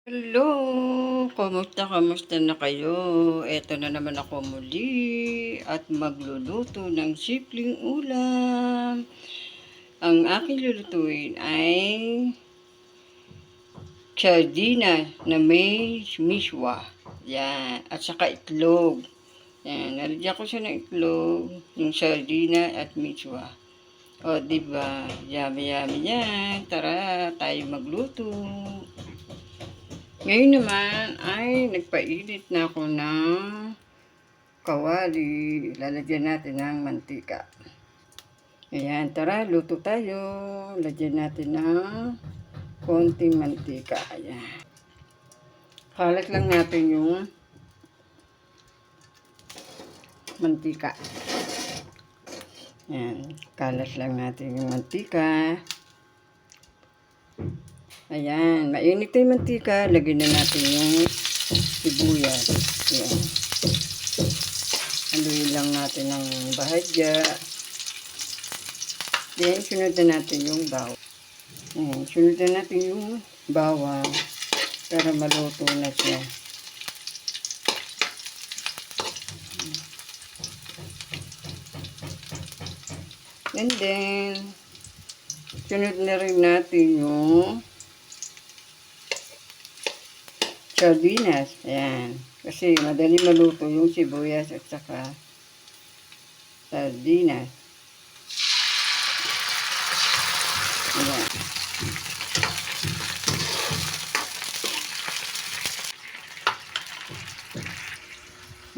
Hello! Kamusta na kayo? Eto na naman ako muli at magluluto ng simpleng ulam. Ang aking lulutuin ay sardina na may miswa. Yan. At saka itlog. Yan. Nalagyan ko siya ng itlog, yung sardina at miswa. O, diba? Yummy, yummy yan. Tara, tayo magluto. Ngayon naman ay nagpainit na ako ng kawali. Lalagyan natin ng mantika. Ayan, tara, luto tayo. Lagyan natin ng konting mantika. Ayan. Kalat lang natin yung mantika. Ayan, kalat lang natin yung mantika. Ayan, mainit na yung mantika. Lagyan na natin yung sibuyas. Ayan. Haluin lang natin ng bahadya. Then, sunod na natin yung bawang. Ayan, sunod na natin yung bawang para maluto na siya. And then, sunod na rin natin yung sardinas. Ayan. Kasi madali maluto yung sibuyas at saka sardinas. Ayan.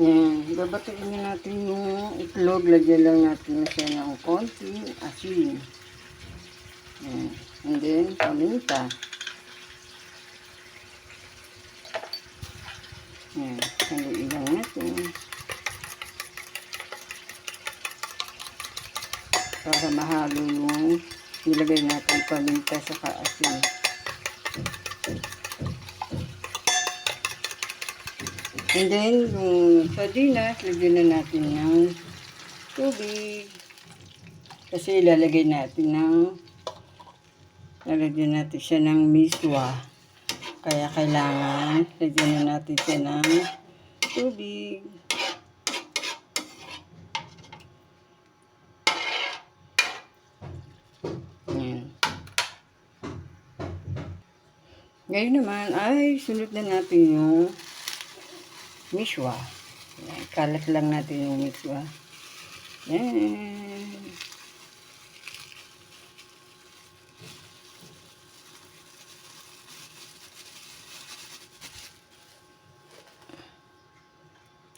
Ayan. Babatiin na natin yung itlog. Lagyan lang natin siya ng konting asin. Ayan. And then, paminta. Ayan. Haluin lang natin. Para mahalo yung nilagay natin paminta sa asin. And then, yung sardinas, lagyan na natin ng tubig. Kasi lalagyan natin siya ng miswa. Kaya kailangan lagyan na natin siya ng tubig. Ayan. Ngayon naman ay sunod na natin yung miswa. Ayan. Kalat lang natin yung miswa. Ayan.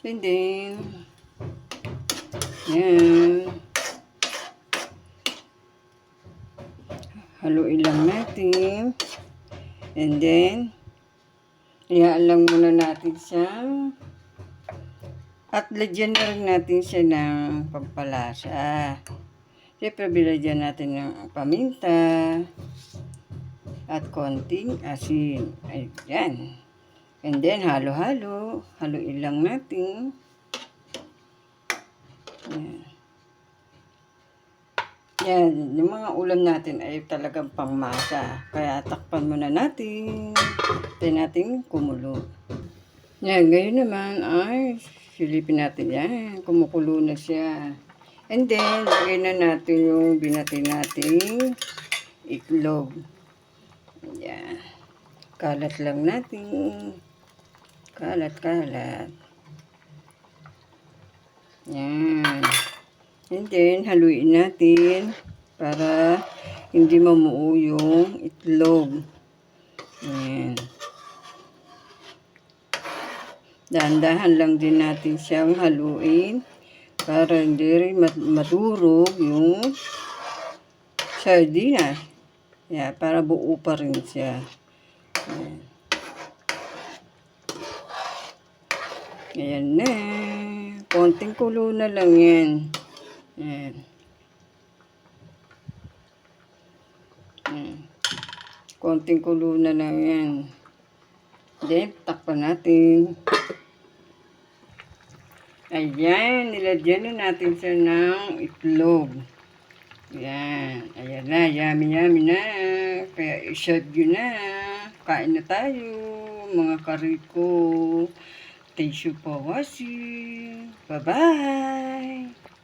And then, ayan. Haluin lang natin. And then, iyaan lang muna natin siya. At lagyan na rin natin siya ng pampalasa. Siyempre, bilagyan natin ng paminta at konting asin. Ayan. And then, halo-halo. Haluin lang natin. Ayan. Yan, yung mga ulam natin ay talagang pangmasa. Kaya takpan muna natin. Tayo natin kumulo. Yan, ngayon naman ay silipin natin yan. Kumukulo na siya. And then, lagay na natin yung binati nating itlog. Yan. Kalat lang natin. Kalat. Yan. And then, haluin natin para hindi mamuo yung itlog. Ayan. Dahan-dahan lang din natin siyang haluin para hindi rin madurog yung sardinas. Ayan, para buo pa rin siya. Ayan. Ayan na. Konting kulo na lang yan. Ayan. Konting kulo na lang yan. Then, takpan natin. Ayan, nilagyan na natin siya ng itlog. Ayan. Ayan na, yummy na. Kaya i-serve yun na. Kain na tayo. mga kariko. Thank you for watching. Bye-bye!